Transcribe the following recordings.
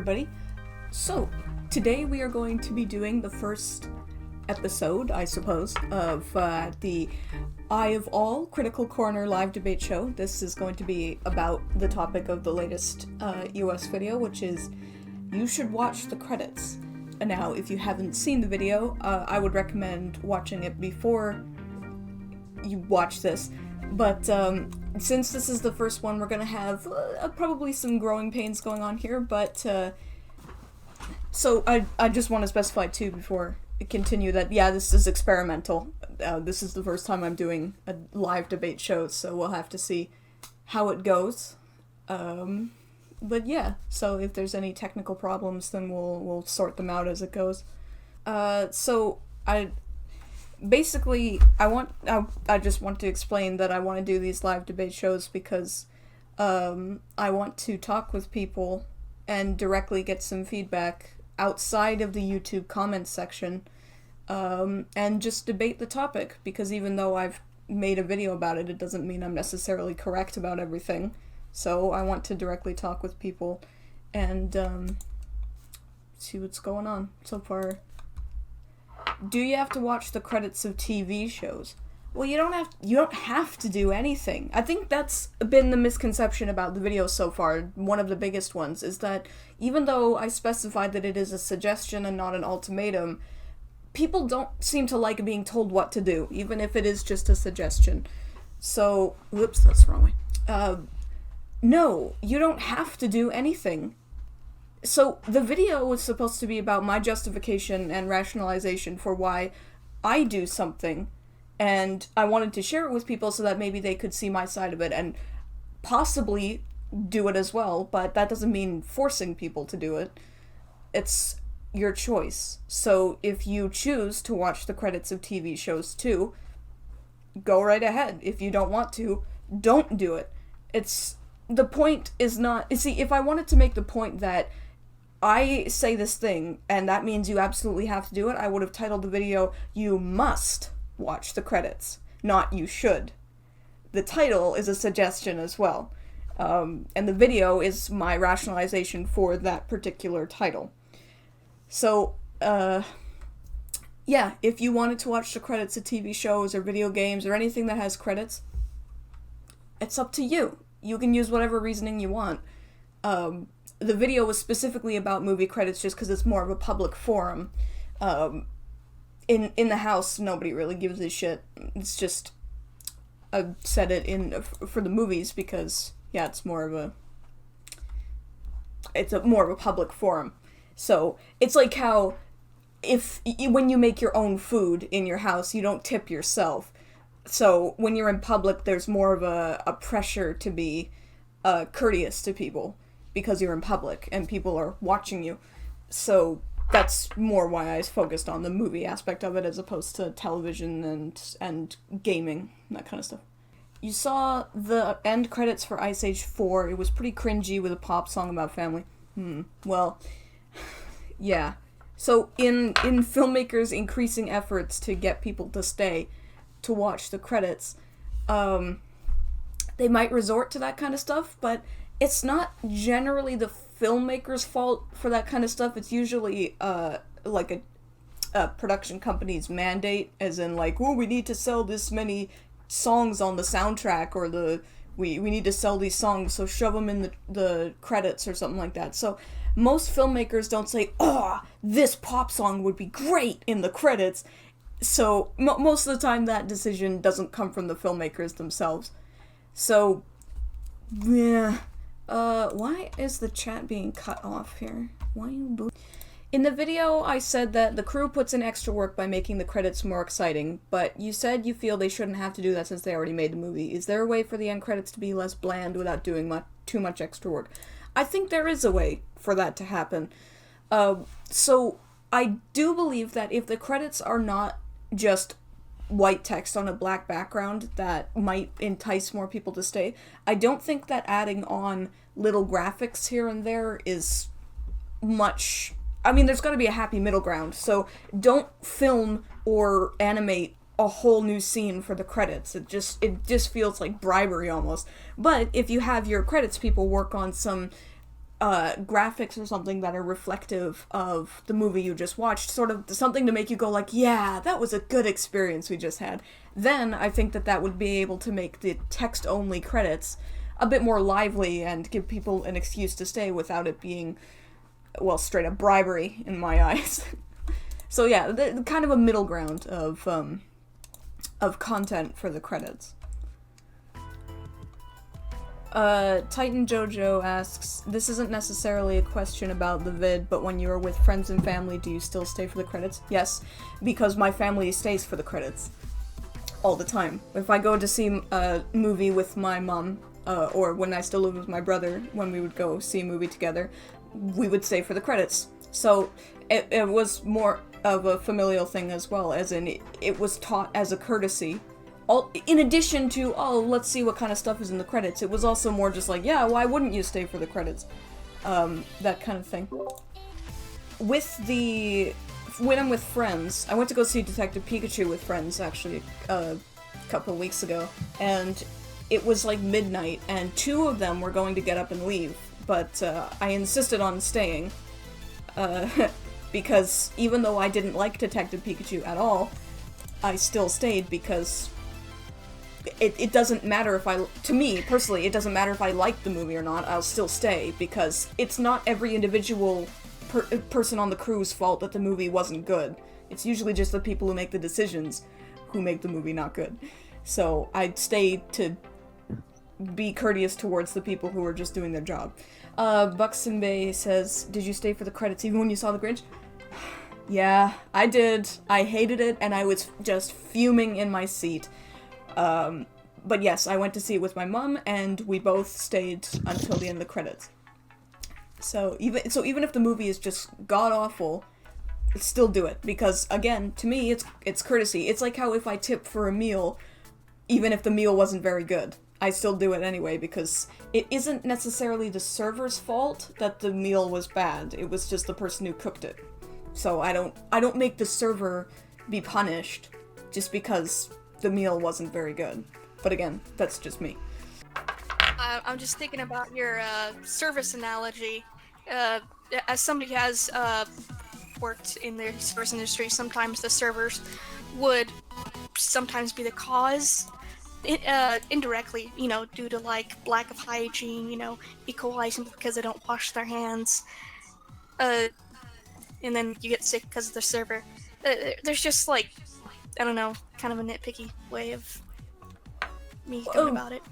everybody. So, today we are going to be doing the first episode, I suppose, of the EyeofAll Critical Corner live debate show. This is going to be about the topic of the latest US video, which is you should watch the credits. Now, if you haven't seen the video, I would recommend watching it before you watch this. But since this is the first one, we're going to have probably some growing pains going on here, but so I just want to specify too before I continue that, yeah, this is experimental. This is the first time I'm doing a live debate show, so we'll have to see how it goes. But yeah, so if there's any technical problems, then we'll sort them out as it goes. So I just want to explain that I want to do these live debate shows because I want to talk with people and directly get some feedback outside of the YouTube comments section, and just debate the topic, because even though I've made a video about it, it doesn't mean I'm necessarily correct about everything. So I want to directly talk with people and see what's going on so far. Do you have to watch the credits of TV shows? Well, you don't have to do anything. I think that's been the misconception about the video so far. One of the biggest ones is that even though I specified that it is a suggestion and not an ultimatum, people don't seem to like being told what to do, even if it is just a suggestion. So, whoops, that's the wrong way. No, you don't have to do anything. So, the video was supposed to be about my justification and rationalization for why I do something, and I wanted to share it with people so that maybe they could see my side of it and possibly do it as well, but that doesn't mean forcing people to do it. It's your choice. So, if you choose to watch the credits of TV shows too, go right ahead. If you don't want to, don't do it. The point is not... See, if I wanted to make the point that I say this thing, and that means you absolutely have to do it, I would have titled the video, "You must watch the credits," not "you should." The title is a suggestion as well, and the video is my rationalization for that particular title. So, yeah, if you wanted to watch the credits of TV shows or video games or anything that has credits, it's up to you. You can use whatever reasoning you want. The video was specifically about movie credits just because it's more of a public forum. In the house, nobody really gives a shit. It's just, I said it for the movies because, yeah, it's more of a public forum. So, it's like how when you make your own food in your house, you don't tip yourself. So, when you're in public, there's more of a pressure to be courteous to people, because you're in public and people are watching you. So that's more why I focused on the movie aspect of it as opposed to television and gaming, that kind of stuff. You saw the end credits for Ice Age 4. It was pretty cringy with a pop song about family. Well, yeah. So in filmmakers' increasing efforts to get people to stay to watch the credits, they might resort to that kind of stuff, but it's not generally the filmmaker's fault for that kind of stuff. It's usually like a production company's mandate, as in like, oh, we need to sell this many songs on the soundtrack, or we need to sell these songs, so shove them in the credits or something like that. So most filmmakers don't say, oh, this pop song would be great in the credits. So most of the time that decision doesn't come from the filmmakers themselves. So, yeah. Why is the chat being cut off here? Why are you In the video, I said that the crew puts in extra work by making the credits more exciting, but you said you feel they shouldn't have to do that since they already made the movie. Is there a way for the end credits to be less bland without doing too much extra work? I think there is a way for that to happen. So, I do believe that if the credits are not just white text on a black background, that might entice more people to stay. I don't think that adding on little graphics here and there is much... I mean, there's got to be a happy middle ground, so don't film or animate a whole new scene for the credits. It just feels like bribery almost. But if you have your credits people work on some graphics or something that are reflective of the movie you just watched, sort of something to make you go like, yeah, that was a good experience we just had, then I think that would be able to make the text-only credits a bit more lively and give people an excuse to stay without it being, well, straight up bribery in my eyes. So yeah, the kind of a middle ground of content for the credits. Titan Jojo asks, this isn't necessarily a question about the vid, but when you are with friends and family, do you still stay for the credits? Yes, because my family stays for the credits. All the time. If I go to see a movie with my mom, or when I still lived with my brother, when we would go see a movie together, we would stay for the credits. So, it was more of a familial thing as well, as in, it was taught as a courtesy. In addition to, oh, let's see what kind of stuff is in the credits, it was also more just like, yeah, why wouldn't you stay for the credits? That kind of thing. When I'm with friends, I went to go see Detective Pikachu with friends, actually, a couple of weeks ago, and it was like midnight, and 2 of them were going to get up and leave, but I insisted on staying, because even though I didn't like Detective Pikachu at all, I still stayed because it doesn't matter to me, personally, it doesn't matter if I like the movie or not, I'll still stay, because it's not every individual person on the crew's fault that the movie wasn't good. It's usually just the people who make the decisions who make the movie not good. So I'd stay to be courteous towards the people who are just doing their job. Buxton Bay says, did you stay for the credits even when you saw The Grinch? Yeah, I did. I hated it, and I was just fuming in my seat. But yes, I went to see it with my mom, and we both stayed until the end of the credits. So even if the movie is just god-awful, still do it, because, again, to me, it's courtesy. It's like how if I tip for a meal, even if the meal wasn't very good, I still do it anyway, because it isn't necessarily the server's fault that the meal was bad, it was just the person who cooked it. So I don't make the server be punished just because the meal wasn't very good. But again, that's just me. I'm just thinking about your service analogy. As somebody who has worked in the service industry, sometimes the servers would sometimes be the cause, indirectly, due to like lack of hygiene, E. coli because they don't wash their hands, and then you get sick because of the server. There's just like, I don't know, kind of a nitpicky way of me going about it.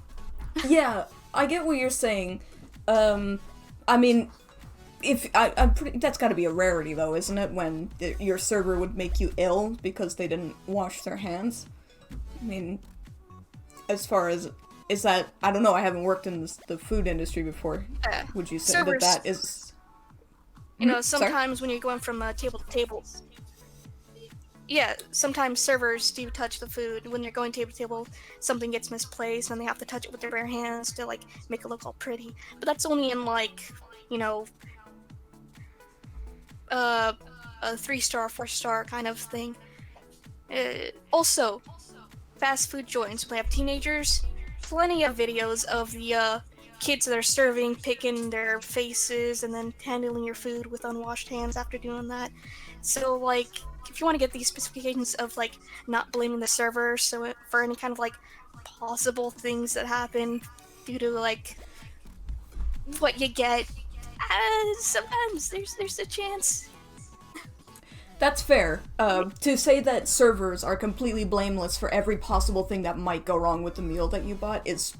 Yeah, I get what you're saying. I mean, that's got to be a rarity, though, isn't it? When your server would make you ill because they didn't wash their hands. I mean, as far as is that, I don't know. I haven't worked in the food industry before. Would you say servers, that is? Sometimes Sorry? When you're going from table to table. Yeah, sometimes servers do touch the food. When you're going table to table, something gets misplaced and they have to touch it with their bare hands to like make it look all pretty. But that's only in like, a 3-star, 4-star kind of thing. Also, fast food joints, when they have teenagers, plenty of videos of the kids that are serving, picking their faces, and then handling your food with unwashed hands after doing that. So, like, if you want to get these specifications of, like, not blaming the server for any kind of, like, possible things that happen due to, like, what you get, sometimes there's a chance. That's fair. To say that servers are completely blameless for every possible thing that might go wrong with the meal that you bought is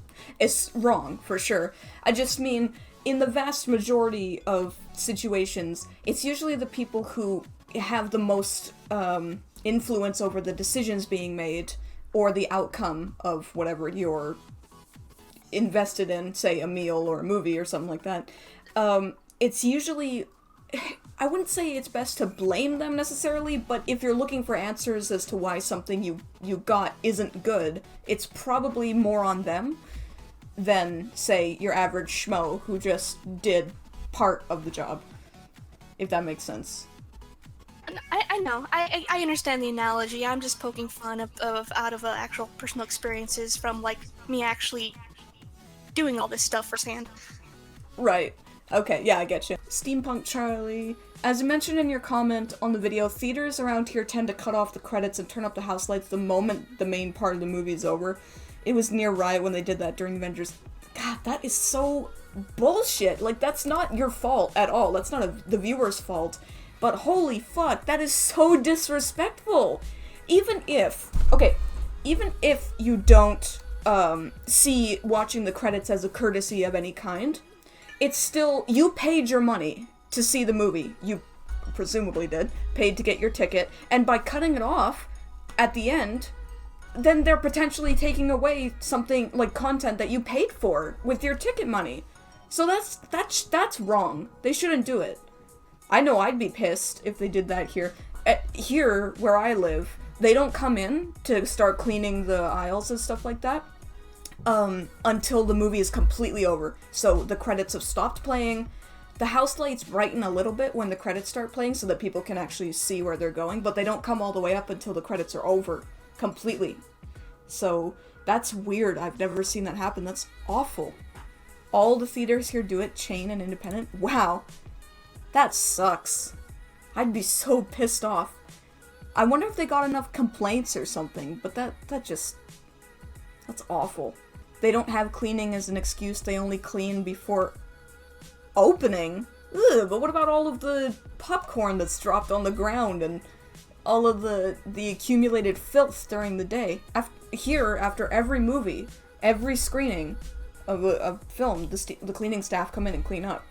wrong, for sure. I just mean, in the vast majority of situations, it's usually the people who have the most influence over the decisions being made or the outcome of whatever you're invested in, say a meal or a movie or something like that. It's usually, I wouldn't say it's best to blame them necessarily, but if you're looking for answers as to why something you got isn't good, it's probably more on them than, say, your average schmo who just did part of the job, if that makes sense. I know. I understand the analogy. I'm just poking fun out of actual personal experiences from, like, me actually doing all this stuff firsthand. Right. Okay, yeah, I get you. Steampunk Charlie. As you mentioned in your comment on the video, theaters around here tend to cut off the credits and turn up the house lights the moment the main part of the movie is over. It was near Riot when they did that during Avengers. God, that is so bullshit. Like, that's not your fault at all. That's not the viewer's fault. But holy fuck, that is so disrespectful. Even if you don't see watching the credits as a courtesy of any kind, it's still, you paid your money to see the movie. You presumably did. Paid to get your ticket. And by cutting it off at the end, then they're potentially taking away something like content that you paid for with your ticket money. So that's wrong. They shouldn't do it. I know I'd be pissed if they did that here. Here, where I live, they don't come in to start cleaning the aisles and stuff like that until the movie is completely over. So the credits have stopped playing. The house lights brighten a little bit when the credits start playing so that people can actually see where they're going, but they don't come all the way up until the credits are over completely. So that's weird. I've never seen that happen. That's awful. All the theaters here do it, chain and independent. Wow. That sucks. I'd be so pissed off. I wonder if they got enough complaints or something, but that's awful. They don't have cleaning as an excuse, they only clean before opening. Ugh, but what about all of the popcorn that's dropped on the ground and all of the accumulated filth during the day? After every movie, every screening of a film, the cleaning staff come in and clean up.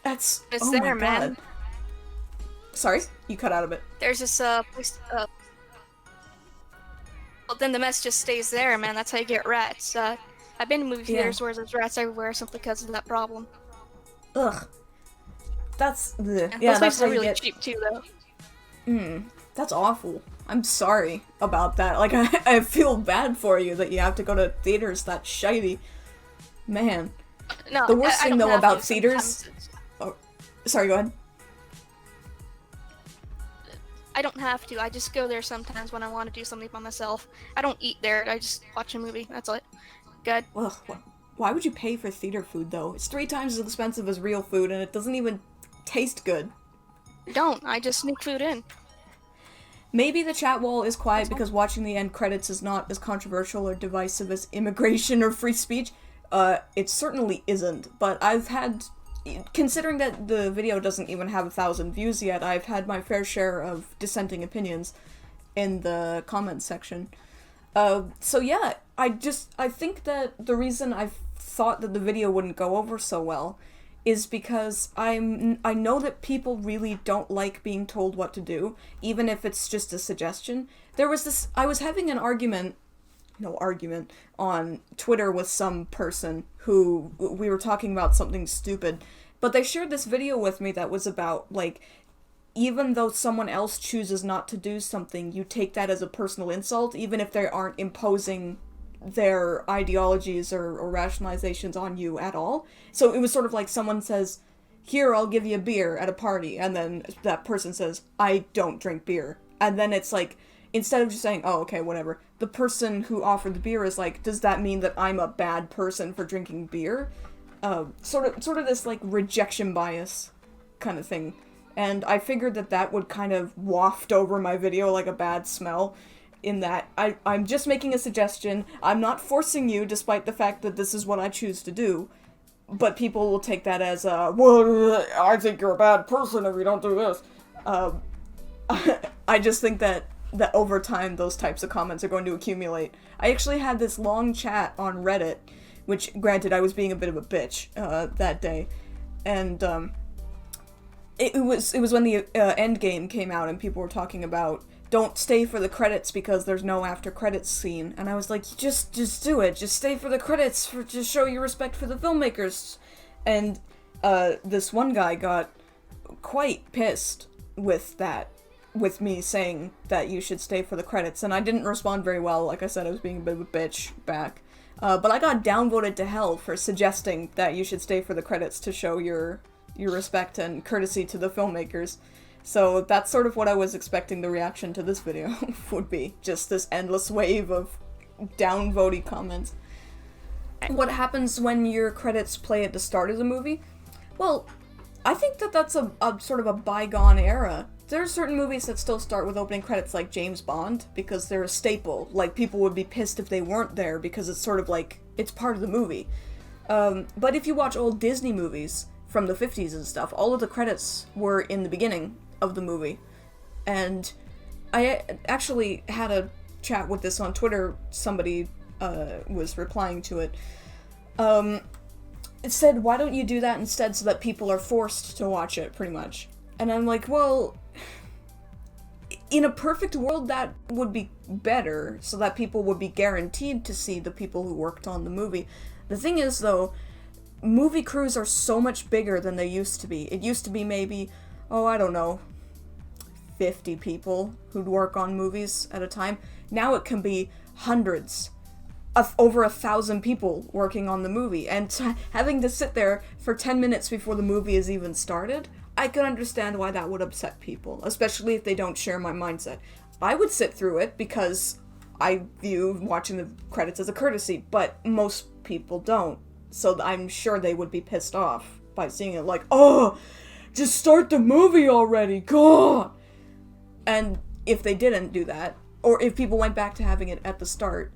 It's oh there, my god. Man. Sorry, you cut out a bit. There's this place. Well, then the mess just stays there, man. That's how you get rats. I've been to movie theaters where there's rats everywhere simply because of that problem. Ugh. That's those places are really cheap too, though. That's awful. I'm sorry about that. Like, I feel bad for you that you have to go to theaters that shitey. Man. No, the worst thing though about theaters. Oh, sorry, go ahead. I don't have to. I just go there sometimes when I want to do something by myself. I don't eat there. I just watch a movie. That's it. Good. Ugh, why would you pay for theater food, though? It's 3 times as expensive as real food, and it doesn't even taste good. I just sneak food in. Maybe the chat wall is quiet because watching the end credits is not as controversial or divisive as immigration or free speech. It certainly isn't, but I've had... Considering that the video doesn't even have 1,000 views yet, I've had my fair share of dissenting opinions in the comments section. So yeah, I think that the reason I've thought that the video wouldn't go over so well is because I know that people really don't like being told what to do, even if it's just a suggestion. I was having an argument on Twitter with some person who we were talking about something stupid, but they shared this video with me that was about, like, even though someone else chooses not to do something, you take that as a personal insult, even if they aren't imposing their ideologies or rationalizations on you at all. So it was sort of like someone says, here, I'll give you a beer at a party, and then that person says, I don't drink beer. And then it's like, instead of just saying, oh, okay, whatever, the person who offered the beer is like, does that mean that I'm a bad person for drinking beer? Sort of this, like, rejection bias kind of thing. And I figured that would kind of waft over my video like a bad smell, in that I'm just making a suggestion. I'm not forcing you, despite the fact that this is what I choose to do. But people will take that as, well, I think you're a bad person if you don't do this. I just think that over time those types of comments are going to accumulate. I actually had this long chat on Reddit, which, granted, I was being a bit of a bitch that day, and it was when the Endgame came out and people were talking about, don't stay for the credits because there's no after credits scene, and I was like, just do it, just stay for the credits, to show your respect for the filmmakers. And this one guy got quite pissed with me saying that you should stay for the credits, and I didn't respond very well. Like I said, I was being a bit of a bitch back. But I got downvoted to hell for suggesting that you should stay for the credits to show your respect and courtesy to the filmmakers. So that's sort of what I was expecting the reaction to this video would be. Just this endless wave of downvoty comments. What happens when your credits play at the start of the movie? Well, I think that that's a sort of a bygone era. There are certain movies that still start with opening credits, like James Bond, because they're a staple. Like, people would be pissed if they weren't there, because it's sort of like, it's part of the movie. But if you watch old Disney movies from the 50s and stuff, all of the credits were in the beginning of the movie. And I actually had a chat with this on Twitter. Somebody was replying to it. It said, why don't you do that instead so that people are forced to watch it, pretty much? And I'm like, well, in a perfect world, that would be better, so that people would be guaranteed to see the people who worked on the movie. The thing is, though, movie crews are so much bigger than they used to be. It used to be maybe, I don't know, 50 people who'd work on movies at a time. Now it can be hundreds, of over 1,000 people working on the movie, and having to sit there for 10 minutes before the movie is even started. I can understand why that would upset people, especially if they don't share my mindset. I would sit through it because I view watching the credits as a courtesy, but most people don't. So I'm sure they would be pissed off by seeing it like, just start the movie already, God! And if they didn't do that, or if people went back to having it at the start,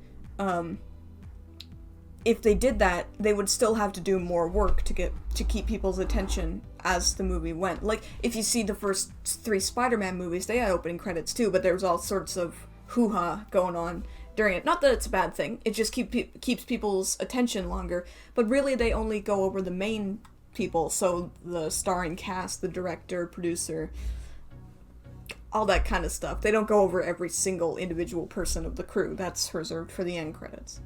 if they did that, they would still have to do more work to keep people's attention as the movie went. Like, if you see the first 3 Spider-Man movies, they had opening credits too, but there was all sorts of hoo-ha going on during it. Not that it's a bad thing, it just keeps people's attention longer, but really they only go over the main people, so the starring cast, the director, producer, all that kind of stuff. They don't go over every single individual person of the crew. That's reserved for the end credits.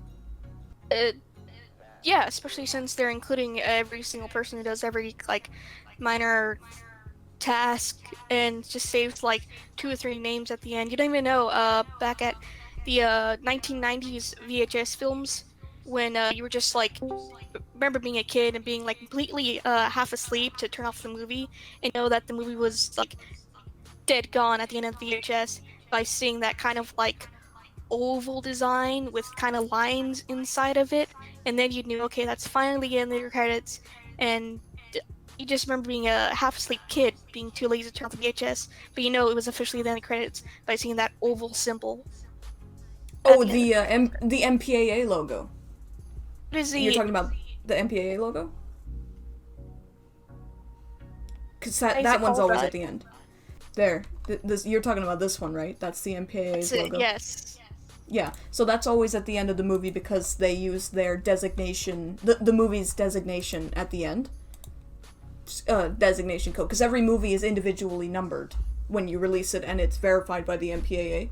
Yeah, especially since they're including every single person who does every, minor task, and just saves, 2 or 3 names at the end. You don't even know, back at the 1990s VHS films, when you were just, remember being a kid and being, completely half asleep to turn off the movie, and know that the movie was, dead gone at the end of the VHS, by seeing that kind of, oval design with kind of lines inside of it, and then you knew, okay, that's finally the end of your credits, and you just remember being a half-asleep kid, being too lazy to turn off the VHS, but it was officially the end of the credits by seeing that oval symbol. Oh, the MPAA logo. What is You're talking about the MPAA logo? Because that one's always at the end. There. You're talking about this one, right? That's the MPAA's logo. Yes. Yeah, so that's always at the end of the movie because they use their designation, the movie's designation at the end. Designation code, because every movie is individually numbered when you release it, and it's verified by the MPAA.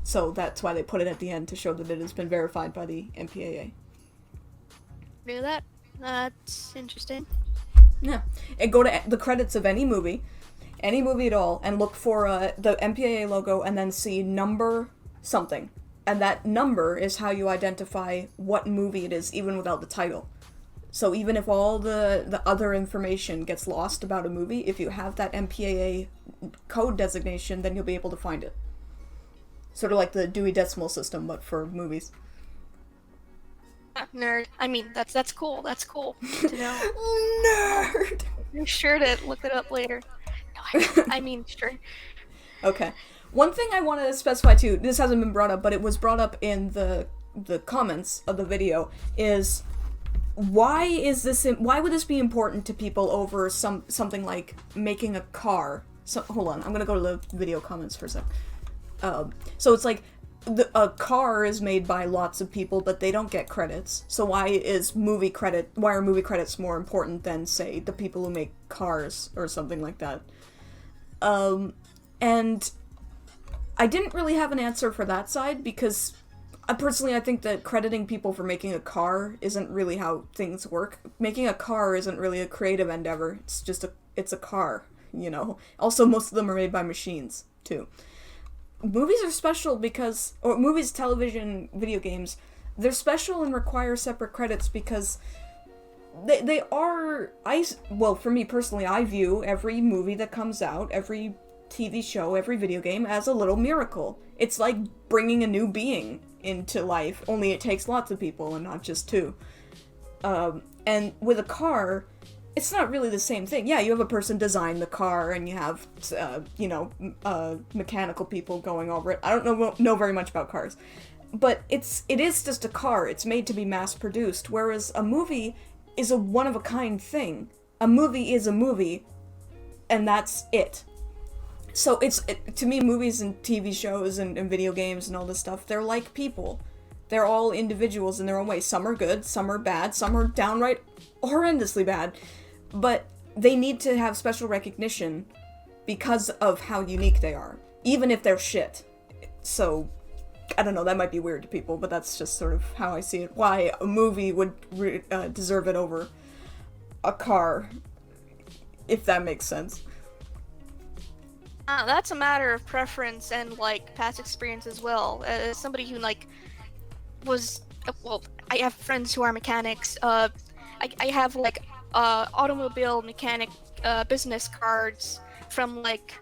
So that's why they put it at the end, to show that it has been verified by the MPAA. Knew that? That's interesting. Yeah. And go to the credits of any movie at all, and look for the MPAA logo, and then see number something. And that number is how you identify what movie it is, even without the title. So even if all the other information gets lost about a movie, if you have that MPAA code designation, then you'll be able to find it. Sort of like the Dewey Decimal System, but for movies. Nerd. I mean, that's cool. That's cool to know. Nerd! Be sure to look it up later. No, I mean, sure. Okay. One thing I want to specify too, this hasn't been brought up, but it was brought up in the comments of the video, is why would this be important to people over something like making a car? So, hold on, I'm gonna go to the video comments for a sec. So it's like, a car is made by lots of people, but they don't get credits. So why are movie credits more important than, say, the people who make cars or something like that? And I didn't really have an answer for that side, because I think that crediting people for making a car isn't really how things work. Making a car isn't really a creative endeavor. It's just it's a car, you know? Also, most of them are made by machines, too. Movies are special movies, television, video games, they're special and require separate credits because they are, for me personally, I view every movie that comes out, every TV show, every video game as a little miracle. It's like bringing a new being into life, only it takes lots of people and not just 2. And with a car, it's not really the same thing. Yeah, you have a person design the car, and you have, mechanical people going over it. I don't know very much about cars. But it is just a car. It's made to be mass-produced, whereas a movie is a one-of-a-kind thing. A movie is a movie, and that's it. So to me, movies and TV shows and video games and all this stuff, they're like people. They're all individuals in their own way. Some are good, some are bad, some are downright horrendously bad. But they need to have special recognition because of how unique they are, even if they're shit. So, I don't know, that might be weird to people, but that's just sort of how I see it. Why a movie would deserve it over a car, if that makes sense. That's a matter of preference and, like, past experience as well. As somebody who, like, I have friends who are mechanics. I have, like, automobile mechanic business cards from, like,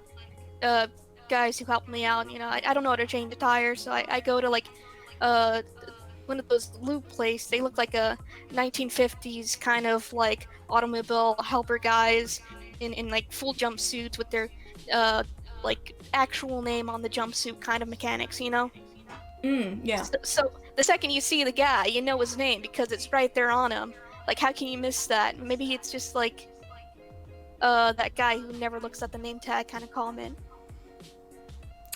guys who help me out. I don't know how to change the tires, so I go to, like, one of those lube places. They look like a 1950s kind of, like, automobile helper guys in like, full jumpsuits with their, like, actual name on the jumpsuit kind of mechanics, Yeah. So the second you see the guy, you know his name because it's right there on him. Like, how can you miss that? Maybe it's just, like, that guy who never looks at the name tag kind of comment.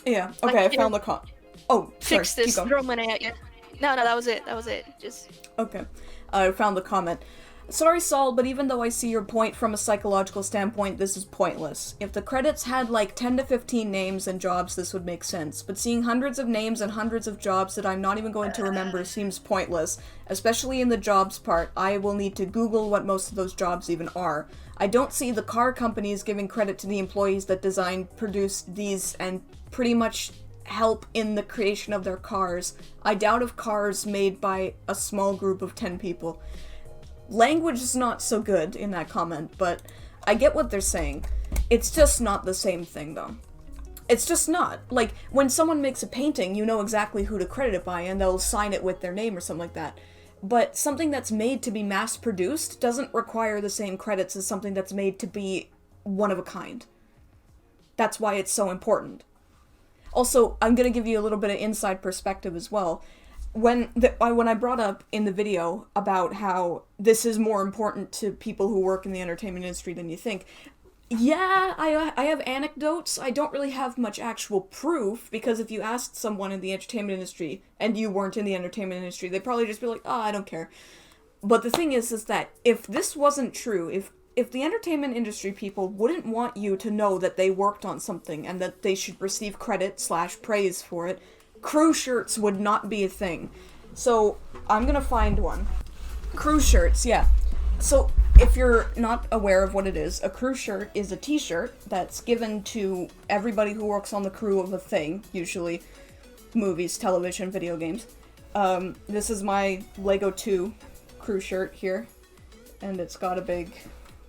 Yeah, okay, like, I found the Oh, sorry, fix this, throw money at you. No, that was it. Just... Okay, I found the comment. Sorry, Sol, but even though I see your point from a psychological standpoint, this is pointless. If the credits had like 10 to 15 names and jobs, this would make sense. But seeing hundreds of names and hundreds of jobs that I'm not even going to remember seems pointless. Especially in the jobs part, I will need to Google what most of those jobs even are. I don't see the car companies giving credit to the employees that designed, produced these, and pretty much help in the creation of their cars. I doubt if cars made by a small group of 10 people. Language is not so good in that comment, but I get what they're saying. It's just not the same thing, though. It's just not. Like, when someone makes a painting, you know exactly who to credit it by, and they'll sign it with their name or something like that. But something that's made to be mass-produced doesn't require the same credits as something that's made to be one of a kind. That's why it's so important. Also, I'm gonna give you a little bit of inside perspective as well. When I brought up in the video about how this is more important to people who work in the entertainment industry than you think, yeah, I have anecdotes. I don't really have much actual proof, because if you asked someone in the entertainment industry and you weren't in the entertainment industry, they'd probably just be like, oh, I don't care. But the thing is that if this wasn't true, if the entertainment industry people wouldn't want you to know that they worked on something and that they should receive credit / praise for it, crew shirts would not be a thing. So, I'm gonna find one. Crew shirts, yeah. So, if you're not aware of what it is, a crew shirt is a t-shirt that's given to everybody who works on the crew of a thing, usually movies, television, video games. This is my Lego 2 crew shirt here, and it's got a big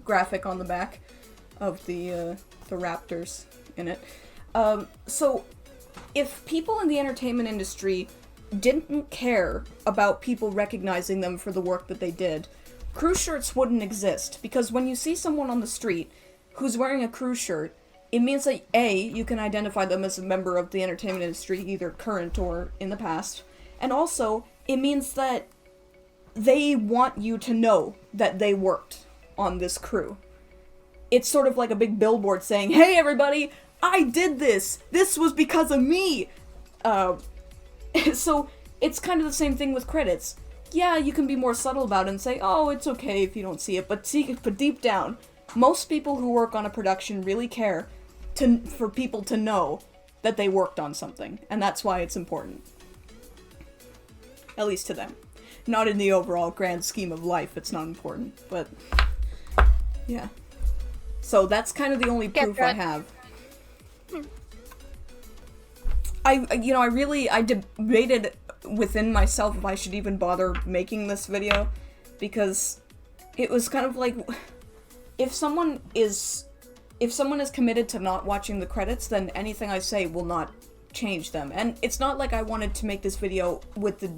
graphic on the back of the raptors in it. So, if people in the entertainment industry didn't care about people recognizing them for the work that they did, crew shirts wouldn't exist, because when you see someone on the street who's wearing a crew shirt, it means that A, you can identify them as a member of the entertainment industry, either current or in the past, and also, it means that they want you to know that they worked on this crew. It's sort of like a big billboard saying, hey everybody, I did this! This was because of me! So, it's kind of the same thing with credits. Yeah, you can be more subtle about it and say, oh, it's okay if you don't see it, but deep down, most people who work on a production really care for people to know that they worked on something, and that's why it's important. At least to them. Not in the overall grand scheme of life, it's not important, but yeah. So that's kind of the only proof I have. I debated within myself if I should even bother making this video, because it was kind of like, if someone is committed to not watching the credits, then anything I say will not change them. And it's not like I wanted to make this video with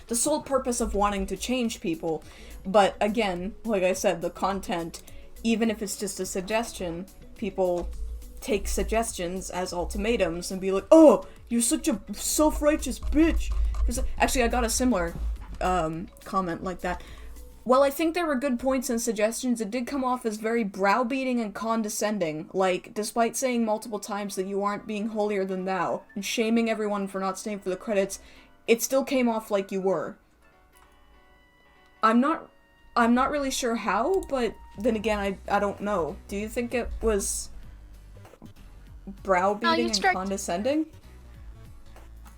the sole purpose of wanting to change people. But again, like I said, the content, even if it's just a suggestion, people take suggestions as ultimatums and be like, oh, you're such a self-righteous bitch. Actually, I got a similar comment like that. While I think there were good points and suggestions, it did come off as very browbeating and condescending. Like, despite saying multiple times that you aren't being holier than thou, and shaming everyone for not staying for the credits, it still came off like you were. I'm not really sure how, but then again, I don't know. Do you think it was browbeating and condescending?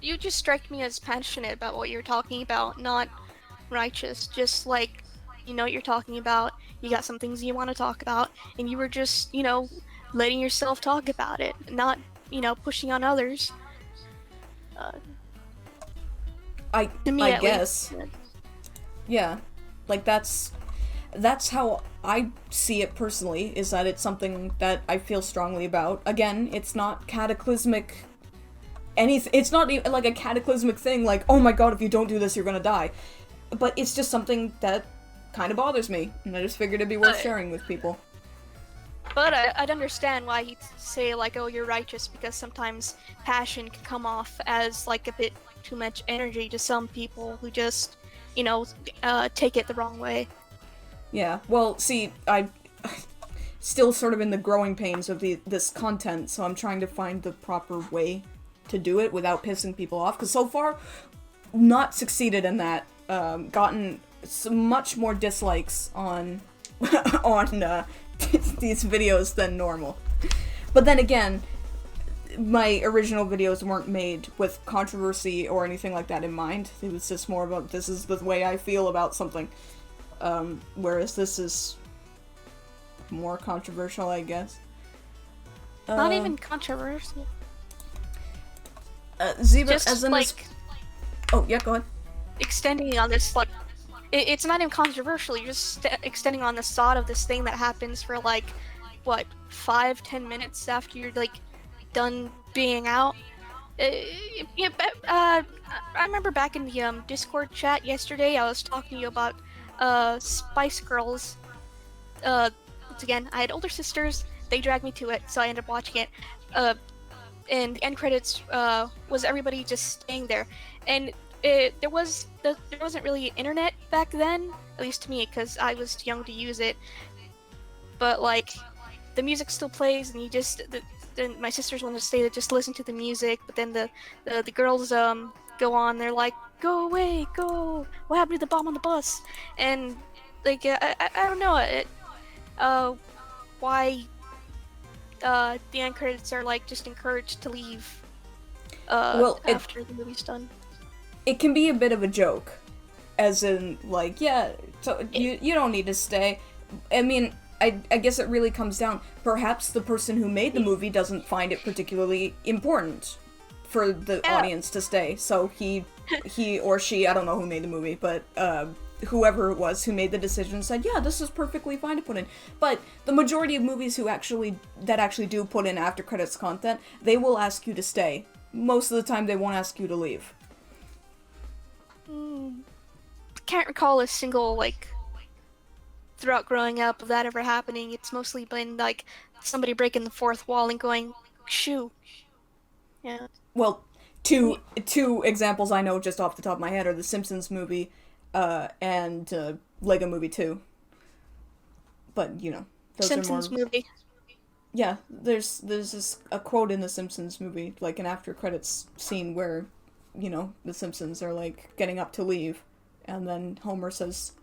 You just strike me as passionate about what you're talking about, not righteous. Just like, you know what you're talking about, you got some things you want to talk about, and you were just, letting yourself talk about it, not, pushing on others. I guess. Yeah. Like, that's how I see it personally, is that it's something that I feel strongly about. Again, it's not cataclysmic it's not even like a cataclysmic thing, like, oh my god, if you don't do this, you're gonna die. But it's just something that kind of bothers me, and I just figured it'd be worth sharing with people. But I'd understand why he'd say, like, oh, you're righteous, because sometimes passion can come off as, like, a bit too much energy to some people who just, take it the wrong way. Yeah, well, see, I'm still sort of in the growing pains of this content, so I'm trying to find the proper way to do it without pissing people off, because so far, not succeeded in that. Gotten much more dislikes on these videos than normal. But then again, my original videos weren't made with controversy or anything like that in mind. It was just more about, this is the way I feel about something. Whereas this is more controversial, I guess. Not even controversial. Zebra, just as in like... Oh, yeah, go ahead. Extending on this, like... It's not even controversial, you're just extending on the thought of this thing that happens for, like, what, 5-10 minutes after you're, like, done being out? I remember back in the Discord chat yesterday, I was talking to you about Spice Girls. Once again, I had older sisters, they dragged me to it, so I ended up watching it. And the end credits was everybody just staying there. And there wasn't really internet back then, at least to me, because I was too young to use it. But, like, the music still plays, and you just... Then my sisters want to stay to just listen to the music, but then the girls go on, they're like, go away, go! What happened to the bomb on the bus? And, like, I don't know, why the end credits are, like, just encouraged to leave after the movie's done. It can be a bit of a joke, as in, like, yeah, so you don't need to stay. I mean, I guess it really comes down, perhaps the person who made the movie doesn't find it particularly important for the audience to stay, so he or she, I don't know who made the movie, but whoever it was who made the decision said, yeah, this is perfectly fine to put in. But the majority of movies that actually do put in after credits content, they will ask you to stay. Most of the time they won't ask you to leave. Can't recall a single, like, throughout growing up of that ever happening. It's mostly been, like, somebody breaking the fourth wall and going, shoo. Yeah. Well, two examples I know just off the top of my head are the Simpsons movie, and Lego Movie 2. But, those Simpsons are more... movie. Yeah, there's a quote in the Simpsons movie, like an after credits scene where, the Simpsons are, like, getting up to leave, and then Homer says,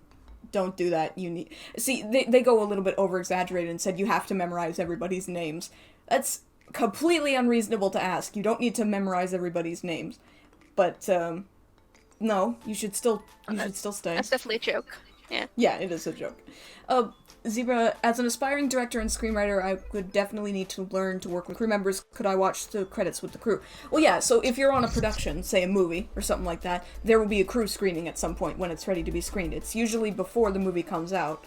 don't do that, you need... See, they go a little bit over-exaggerated and said you have to memorize everybody's names. That's completely unreasonable to ask. You don't need to memorize everybody's names. But, no, you should still stay. That's definitely a joke. Yeah. Yeah, it is a joke. Zebra, as an aspiring director and screenwriter, I would definitely need to learn to work with crew members. Could I watch the credits with the crew? Well, yeah, so if you're on a production, say a movie or something like that, there will be a crew screening at some point when it's ready to be screened. It's usually before the movie comes out.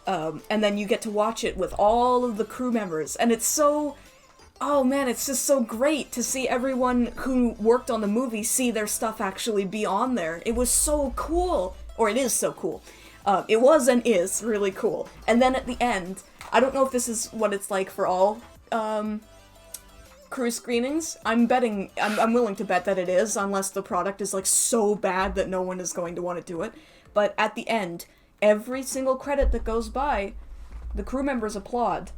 And then you get to watch it with all of the crew members. And it's so oh man, it's just so great to see everyone who worked on the movie see their stuff actually be on there. It was so cool. Or it is so cool. It was and is really cool. And then at the end, I don't know if this is what it's like for all crew screenings. I'm willing to bet that it is, unless the product is like so bad that no one is going to want to do it. But at the end, every single credit that goes by, the crew members applaud.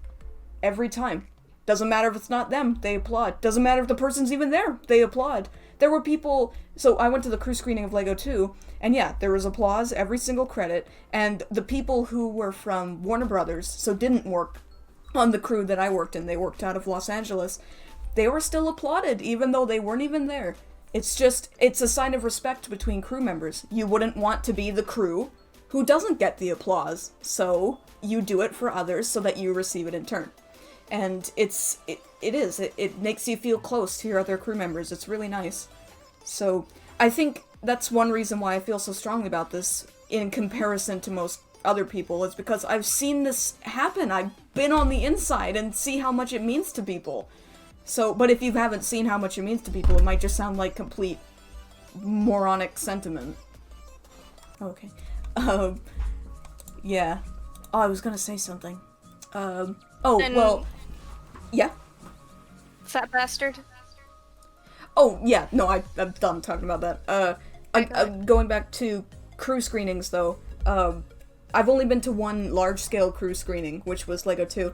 Every time. Doesn't matter if it's not them, they applaud. Doesn't matter if the person's even there, they applaud. There were people, so I went to the crew screening of Lego 2, and yeah, there was applause every single credit, and the people who were from Warner Brothers, so didn't work on the crew that I worked in, they worked out of Los Angeles, they were still applauded, even though they weren't even there. It's a sign of respect between crew members. You wouldn't want to be the crew who doesn't get the applause, so you do it for others so that you receive it in turn. And it makes you feel close to your other crew members. It's really nice. So I think that's one reason why I feel so strongly about this in comparison to most other people, is because I've seen this happen. I've been on the inside and see how much it means to people. So, but if you haven't seen how much it means to people, it might just sound like complete moronic sentiment. Okay. Yeah. Oh, I was gonna say something. Yeah? Fat bastard. Oh, yeah, no, I'm done talking about that. Going back to crew screenings, though, I've only been to one large-scale crew screening, which was Lego 2,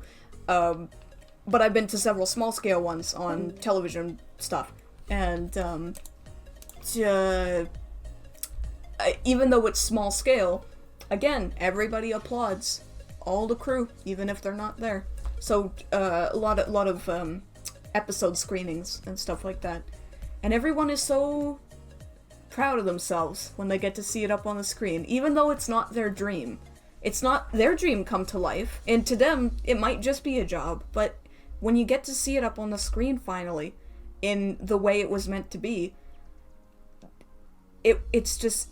but I've been to several small-scale ones on television stuff, and, even though it's small-scale, again, everybody applauds. All the crew, even if they're not there. So, a lot of episode screenings and stuff like that. And everyone is so proud of themselves when they get to see it up on the screen, even though it's not their dream. It's not their dream come to life, and to them, it might just be a job, but when you get to see it up on the screen finally, in the way it was meant to be, it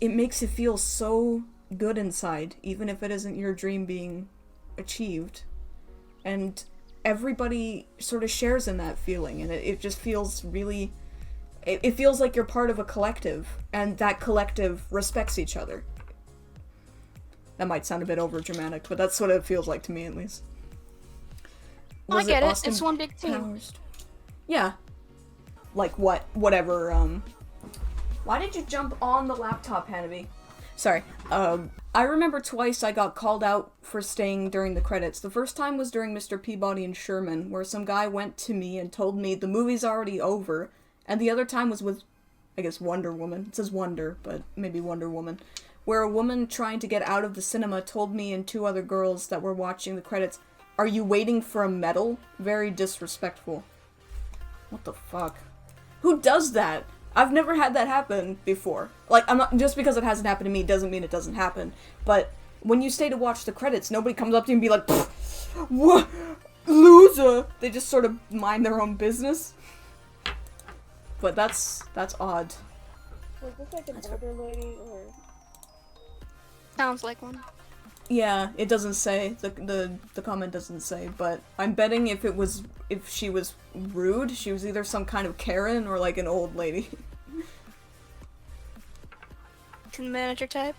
makes you feel so good inside, even if it isn't your dream being achieved. And everybody sort of shares in that feeling, and it just feels really... It feels like you're part of a collective, and that collective respects each other. That might sound a bit overdramatic, but that's what it feels like to me, at least. I get it. It's one big team. Powers? Yeah. Like whatever, Why did you jump on the laptop, Hannity? Sorry. I remember twice I got called out for staying during the credits. The first time was during Mr. Peabody and Sherman, where some guy went to me and told me the movie's already over, and the other time was with, I guess, Wonder Woman. It says Wonder, but maybe Wonder Woman. Where a woman trying to get out of the cinema told me and two other girls that were watching the credits, "Are you waiting for a medal?" Very disrespectful. What the fuck? Who does that? I've never had that happen before. Like, I'm not, just because it hasn't happened to me doesn't mean it doesn't happen. But when you stay to watch the credits, nobody comes up to you and be like, "What? Loser!" They just sort of mind their own business. But that's odd. Was this like an older lady, or...? Sounds like one. Yeah, it doesn't say. The comment doesn't say, but I'm betting if she was rude, she was either some kind of Karen or like an old lady. To the manager type?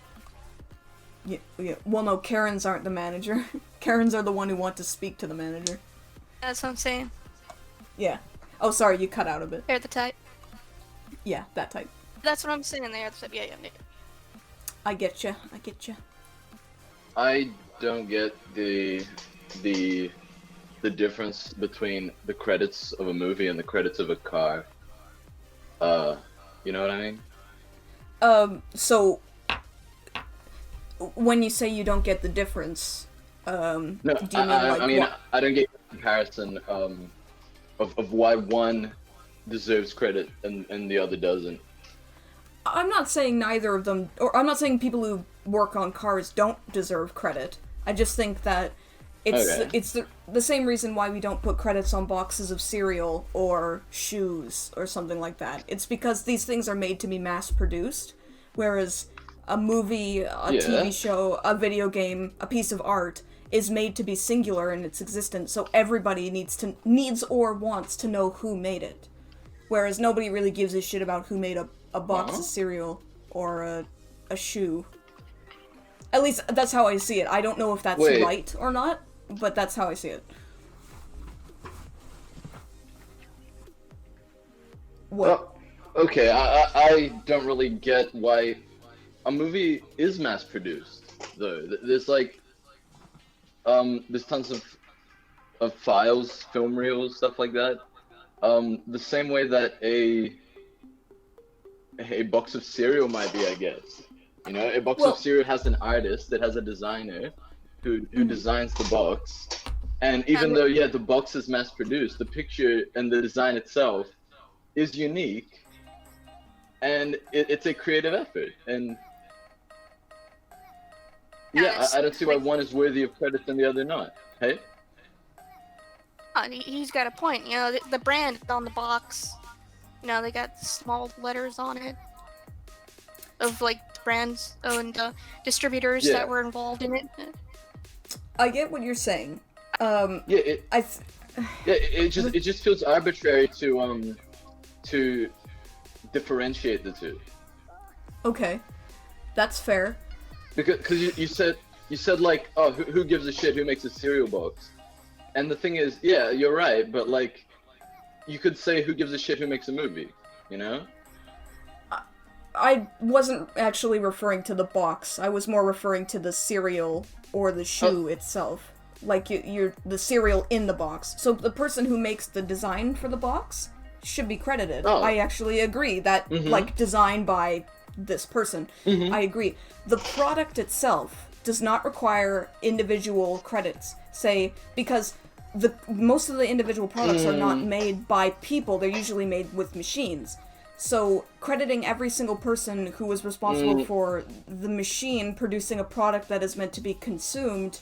Yeah. Well, no, Karens aren't the manager. Karens are the one who want to speak to the manager. That's what I'm saying. Yeah. Oh, sorry, you cut out a bit. They're the type. Yeah, that type. That's what I'm saying. They're the type. Yeah. I get you. I don't get the difference between the credits of a movie and the credits of a car. You know what I mean? So when you say you don't get the difference, no, do you mean like I mean, what? I don't get the comparison of why one deserves credit and the other doesn't. I'm not saying neither of them, or I'm not saying people who work on cars don't deserve credit. I just think that it's the same reason why we don't put credits on boxes of cereal or shoes or something like that. It's because these things are made to be mass-produced, whereas a movie, a TV show, a video game, a piece of art, is made to be singular in its existence, so everybody needs or wants to know who made it. Whereas nobody really gives a shit about who made a box of cereal or a shoe. At least, that's how I see it. I don't know if that's right or not, but that's how I see it. What? Okay, I don't really get why a movie is mass-produced, though. There's like, there's tons of files, film reels, stuff like that. The same way that a box of cereal might be, I guess. You know, a box of cereal has an artist, it has a designer who designs the box. And even though, yeah, the box is mass-produced, the picture and the design itself is unique. And it's a creative effort. And yeah, I don't see why one is worthy of credit and the other not. Hey? He's got a point. You know, the brand on the box, you know, they got small letters on it of like brands and distributors that were involved in it. I get what you're saying. It just feels arbitrary to differentiate the two. Okay, that's fair. Because you said like, oh, who gives a shit who makes a cereal box? And the thing is, yeah, you're right, but like, you could say who gives a shit who makes a movie, you know? I wasn't actually referring to the box. I was more referring to the cereal or the shoe itself. Like, you're the cereal in the box. So the person who makes the design for the box should be credited. I actually agree that, like, designed by this person. I agree. The product itself does not require individual credits, say, because most of the individual products are not made by people. They're usually made with machines. So crediting every single person who was responsible for the machine producing a product that is meant to be consumed,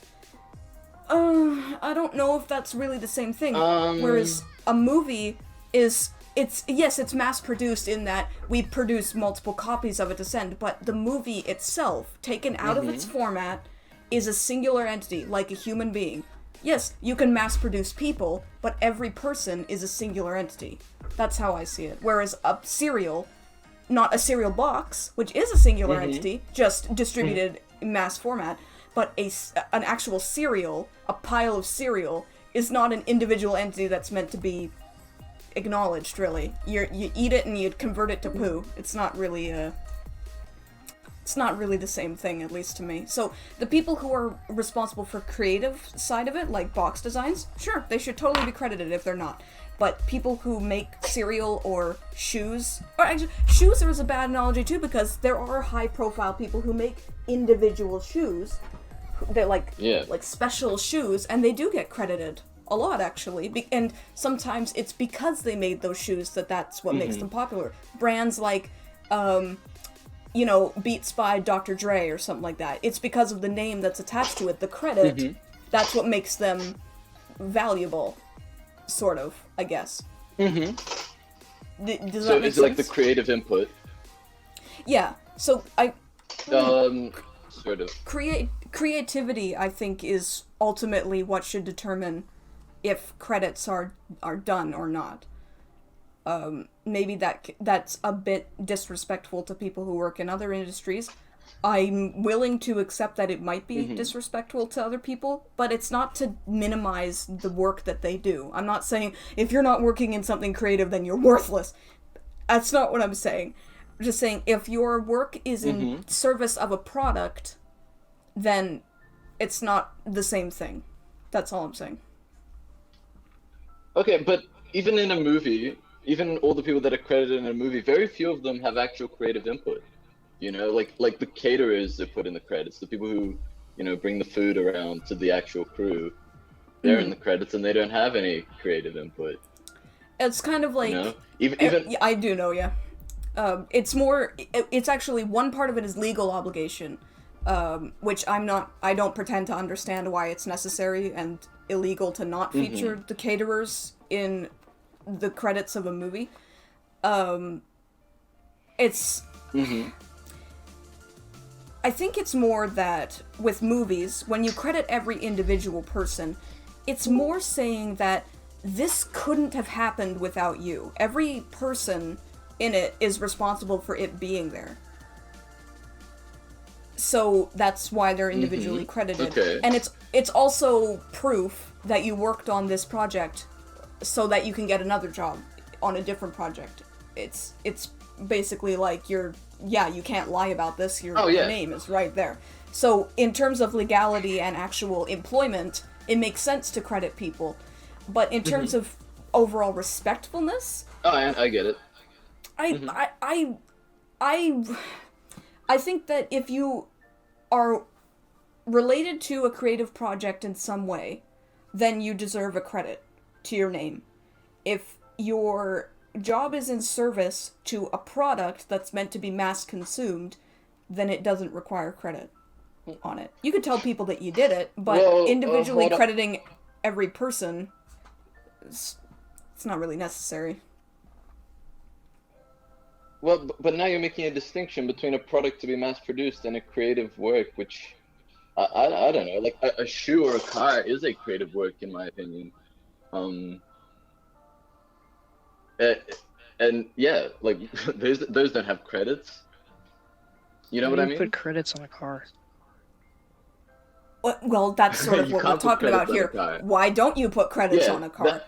I don't know if that's really the same thing. Whereas a movie it's mass-produced in that we produce multiple copies of it to send, but the movie itself, taken out of its format, is a singular entity, like a human being. Yes, you can mass-produce people, but every person is a singular entity. That's how I see it. Whereas a cereal, not a cereal box, which is a singular entity, just distributed in mass format, but an actual cereal, a pile of cereal, is not an individual entity that's meant to be acknowledged, really. You eat it and you convert it to poo. It's not really the same thing, at least to me. So the people who are responsible for creative side of it, like box designs, sure, they should totally be credited if they're not. But people who make cereal or shoes, or actually, shoes is a bad analogy too, because there are high-profile people who make individual shoes. They're like special shoes, and they do get credited a lot, actually. And sometimes it's because they made those shoes that's what makes them popular. Brands like, Beats by Dr. Dre or something like that. It's because of the name that's attached to it, the credit, that's what makes them valuable, sort of, I guess. Does that make sense? Like the creative input. Yeah, so sort of. Creativity, I think, is ultimately what should determine if credits are done or not. Maybe that's a bit disrespectful to people who work in other industries. I'm willing to accept that it might be disrespectful to other people, but it's not to minimize the work that they do. I'm not saying if you're not working in something creative, then you're worthless. That's not what I'm saying. I'm just saying if your work is in service of a product, then it's not the same thing. That's all I'm saying. Okay, but even in a movie, even all the people that are credited in a movie, very few of them have actual creative input. You know, like the caterers that put in the credits, the people who, bring the food around to the actual crew, they're in the credits and they don't have any creative input. It's kind of like... Even I do know, yeah. It's actually, one part of it is legal obligation, which I don't pretend to understand why it's necessary and illegal to not feature the caterers in the credits of a movie. I think it's more that with movies, when you credit every individual person, it's more saying that this couldn't have happened without you. Every person in it is responsible for it being there. So that's why they're individually credited. Okay. And it's also proof that you worked on this project so that you can get another job on a different project. It's basically like you can't lie about this, your name is right there. So in terms of legality and actual employment, it makes sense to credit people. But in terms of overall respectfulness, I get it. I think that if you are related to a creative project in some way, then you deserve a credit to your name. If your job is in service to a product that's meant to be mass consumed, then it doesn't require credit on it. You could tell people that you did it, but individually crediting every person, it's not really necessary. Well, but now you're making a distinction between a product to be mass-produced and a creative work, which, I don't know, like, a shoe or a car is a creative work, in my opinion. And yeah, like, those don't have credits. You know what I mean? Put credits on a car. Well, that's sort of what we're talking about here. Why don't you put credits on a car?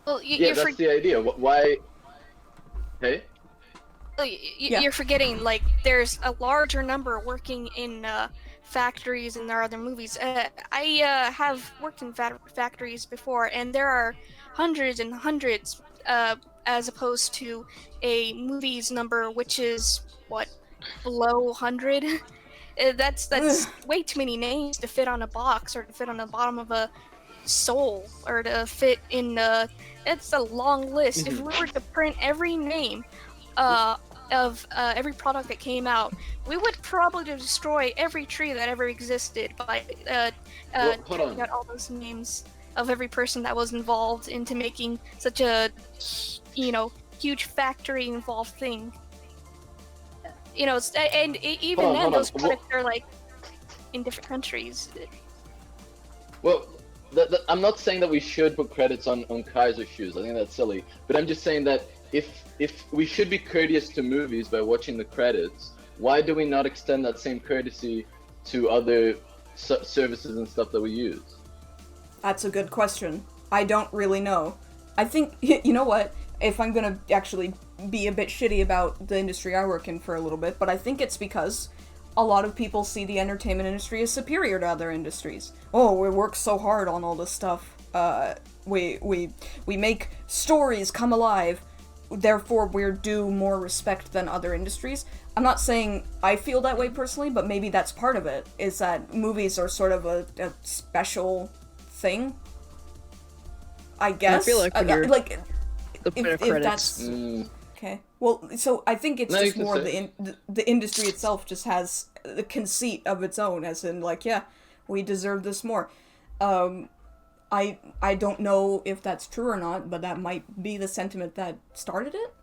Well, that's the idea. Why? Hey? You're forgetting, like, there's a larger number working in factories and there are other movies. I have worked in factories before, and there are hundreds and hundreds, as opposed to a movie's number, which is, below 100? That's way too many names to fit on a box, or to fit on the bottom of a sole, or to fit in it's a long list. If we were to print every name of every product that came out, we would probably destroy every tree that ever existed by taking out all those names of every person that was involved into making such a, huge factory-involved thing. And even then, those products are, like, in different countries. Well, I'm not saying that we should put credits on cars or shoes. I think that's silly. But I'm just saying that if we should be courteous to movies by watching the credits, why do we not extend that same courtesy to other services and stuff that we use? That's a good question. I don't really know. I think, you know what, if I'm gonna actually be a bit shitty about the industry I work in for a little bit, but I think it's because a lot of people see the entertainment industry as superior to other industries. Oh, we work so hard on all this stuff. We make stories come alive. Therefore, we're due more respect than other industries. I'm not saying I feel that way personally, but maybe that's part of it, is that movies are sort of a special thing. I guess. I feel like when you're the if credits. That's okay. Well, so I think it's just more the industry itself just has the conceit of its own, as in, like, yeah, we deserve this more. I don't know if that's true or not, but that might be the sentiment that started it.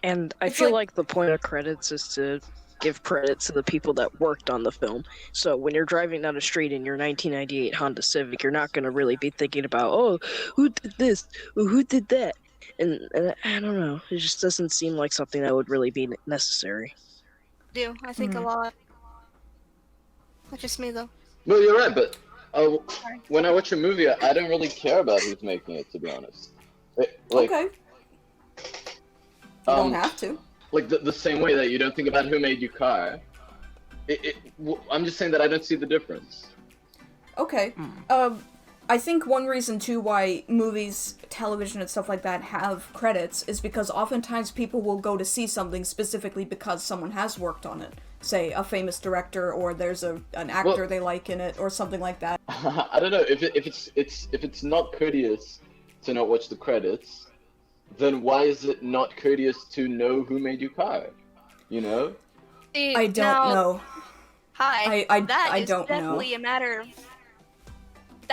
And I feel like the point of credits is to give credit to the people that worked on the film. So when you're driving down the street in your 1998 Honda Civic, you're not going to really be thinking about, oh, who did this? Or who did that? And I don't know. It just doesn't seem like something that would really be necessary. I think a lot. That's just me, though. Well, you're right, but when I watch a movie, I don't really care about who's making it, to be honest. Okay. You don't have to. Like, the same way that you don't think about who made your car. I'm just saying that I don't see the difference. Okay. I think one reason, too, why movies, television, and stuff like that have credits is because oftentimes people will go to see something specifically because someone has worked on it. Say, a famous director, or there's an actor they like in it, or something like that. I don't know, if it's not courteous to not watch the credits, then why is it not courteous to know who made your car? I don't know. Hi. I that don't is definitely know. a matter of...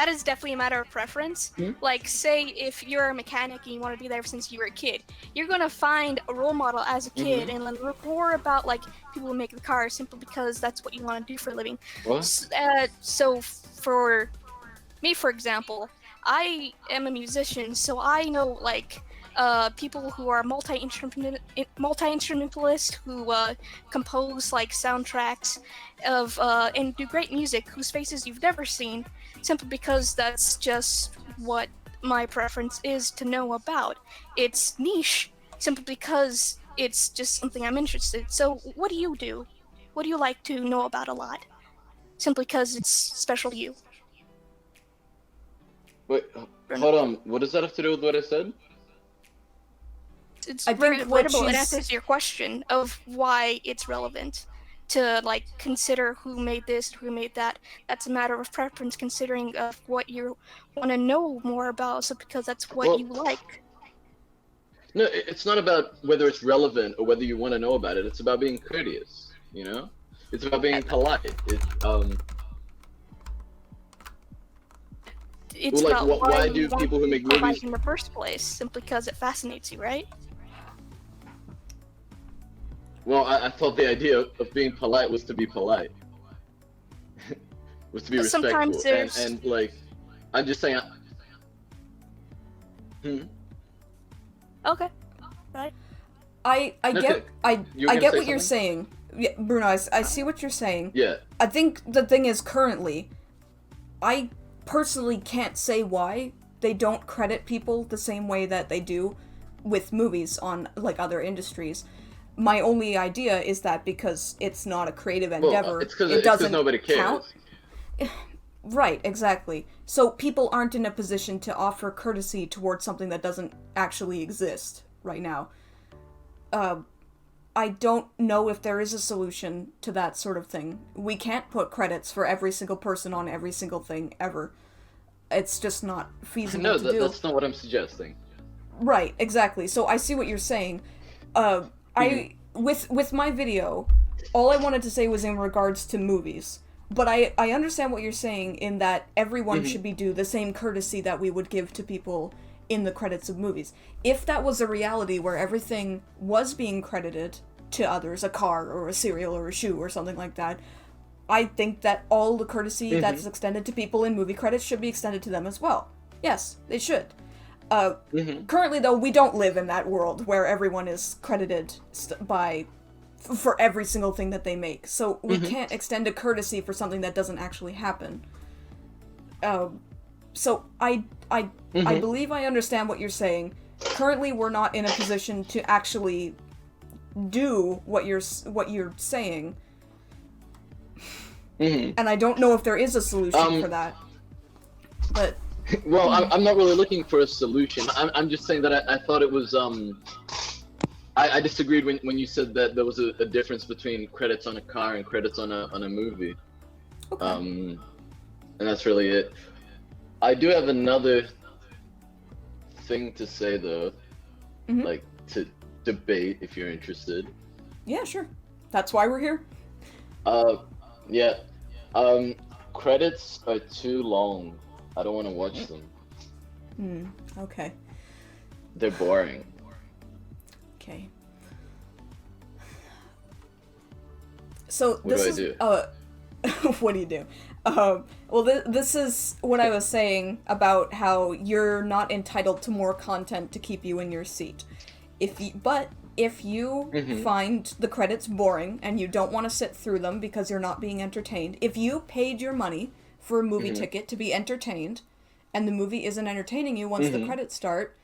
that is definitely a matter of preference. Hmm? Like, say if you're a mechanic and you want to be there since you were a kid, you're gonna find a role model as a kid and learn more about like people who make the cars simply because that's what you want to do for a living. What? So for me, for example, I am a musician, so I know like people who are multi-instrumentalists who compose like soundtracks of and do great music whose faces you've never seen, simply because that's just what my preference is to know about. It's niche simply because it's just something I'm interested. So what do you do? What do you like to know about a lot? Simply because it's special to you. Wait, hold on. What does that have to do with what I said? It's I very think what relatable. It she's- answers your question of why it's relevant to like consider who made this, who made that. That's a matter of preference, considering of what you want to know more about. So because that's what Well- you like. No, it's not about whether it's relevant or whether you want to know about it. It's about being courteous, you know? It's about being polite. It's Well, like, about why you do want people who to be make polite movies- in the first place, simply because it fascinates you, right? Well, I thought the idea of being polite was to be polite. Was to be But respectful. sometimes there's- And like, I'm just saying... Okay. Right. I Okay. get You were I gonna get say what you're something? saying. Yeah, Bruno, I see what you're saying. Yeah. I think the thing is currently, I personally can't say why they don't credit people the same way that they do with movies on like other industries. My only idea is that because it's not a creative endeavor, Well, it's because it doesn't nobody cares. count. Right, exactly. So people aren't in a position to offer courtesy towards something that doesn't actually exist right now. I don't know if there is a solution to that sort of thing. We can't put credits for every single person on every single thing ever. It's just not feasible No, to do. that's not what I'm suggesting. Right, exactly. So I see what you're saying. I with my video, all I wanted to say was in regards to movies. But I understand what you're saying in that everyone should be due the same courtesy that we would give to people in the credits of movies. If that was a reality where everything was being credited to others, a car or a cereal or a shoe or something like that, I think that all the courtesy that's extended to people in movie credits should be extended to them as well. Yes, they should. Currently, though, we don't live in that world where everyone is credited for every single thing that they make. So we can't extend a courtesy for something that doesn't actually happen. So I believe I understand what you're saying. Currently, we're not in a position to actually do what you're saying. And I don't know if there is a solution for that. But Well, I'm not really looking for a solution. I'm just saying that I thought it was I disagreed when you said that there was a difference between credits on a car and credits on a movie. okay. And that's really it. I do have another thing to say though, like to debate if you're interested. Yeah, sure. That's why we're here. Yeah. Credits are too long. I don't want to watch them. Okay. They're boring. Okay. So What this do is I what do you do? Well, this is what I was saying about how you're not entitled to more content to keep you in your seat. If you find the credits boring and you don't want to sit through them because you're not being entertained, if you paid your money for a movie ticket to be entertained, and the movie isn't entertaining you once the credits start,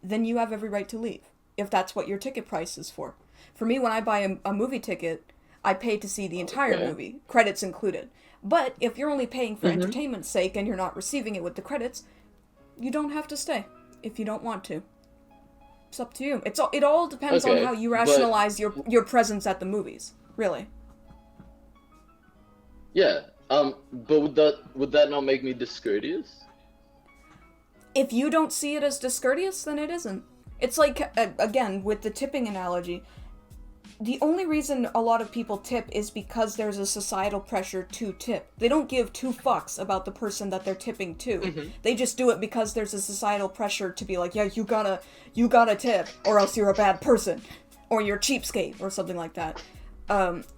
then you have every right to leave, if that's what your ticket price is for. For me, when I buy a movie ticket, I pay to see the entire movie, credits included. But if you're only paying for entertainment's sake and you're not receiving it with the credits, you don't have to stay if you don't want to. It's up to you. It all depends on how you rationalize your presence at the movies, really. Yeah. But would that not make me discourteous? If you don't see it as discourteous, then it isn't. It's like, again, with the tipping analogy, the only reason a lot of people tip is because there's a societal pressure to tip. They don't give two fucks about the person that they're tipping to. They just do it because there's a societal pressure to be like, yeah, you gotta tip, or else you're a bad person, or you're cheapskate, or something like that.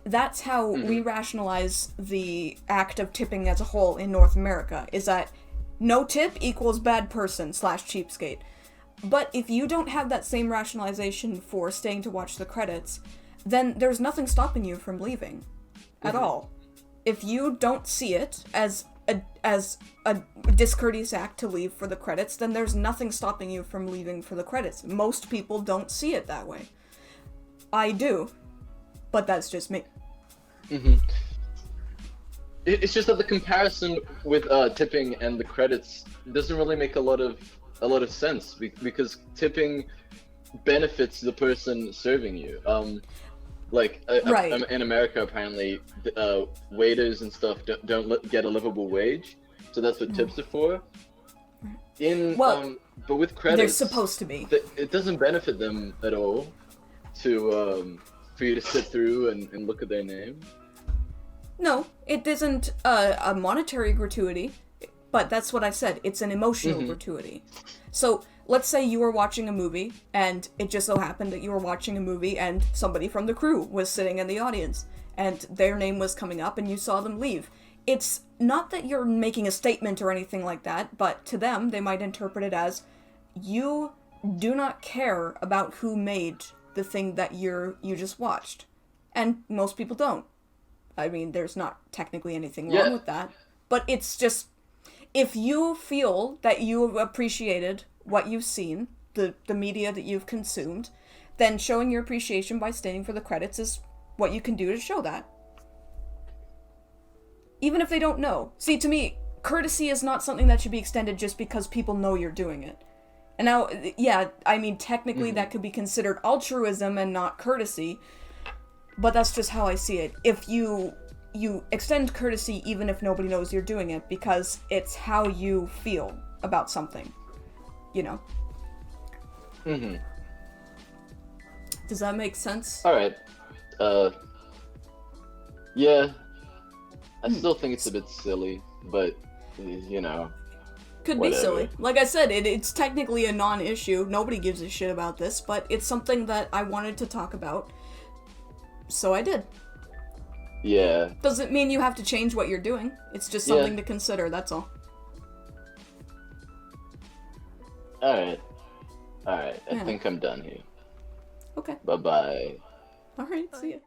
That's how we rationalize the act of tipping as a whole in North America, is that no tip equals bad person / cheapskate. But if you don't have that same rationalization for staying to watch the credits, then there's nothing stopping you from leaving at all. If you don't see it as a discourteous act to leave for the credits, then there's nothing stopping you from leaving for the credits. Most people don't see it that way. I do, but that's just me. It's just that the comparison with tipping and the credits doesn't really make a lot of sense, because tipping benefits the person serving you. Right. In America, apparently, waiters and stuff don't get a livable wage, so that's what tips are for. But with credits, they're supposed to be. It doesn't benefit them at all to for you to sit through and look at their name. No, it isn't a monetary gratuity, but that's what I said. It's an emotional gratuity. So, let's say you were watching a movie, and it just so happened that you were watching a movie and somebody from the crew was sitting in the audience, and their name was coming up and you saw them leave. It's not that you're making a statement or anything like that, but to them, they might interpret it as, you do not care about who made the thing that you just watched. And most people don't. I mean, there's not technically anything wrong with that, but it's just, if you feel that you have appreciated what you've seen, the media that you've consumed, then showing your appreciation by staying for the credits is what you can do to show that. Even if they don't know. See, to me, courtesy is not something that should be extended just because people know you're doing it. And now, yeah, I mean, technically that could be considered altruism and not courtesy, but that's just how I see it. If you extend courtesy even if nobody knows you're doing it, because it's how you feel about something, you know? Does that make sense? Alright. Yeah. I still think it's a bit silly, but, you know. Could whatever. Be silly. Like I said, it's technically a non-issue. Nobody gives a shit about this, but it's something that I wanted to talk about, so I did. Yeah. Doesn't mean you have to change what you're doing. It's just something to consider, that's all. Alright. I think I'm done here. Okay. Bye-bye. Alright, see ya.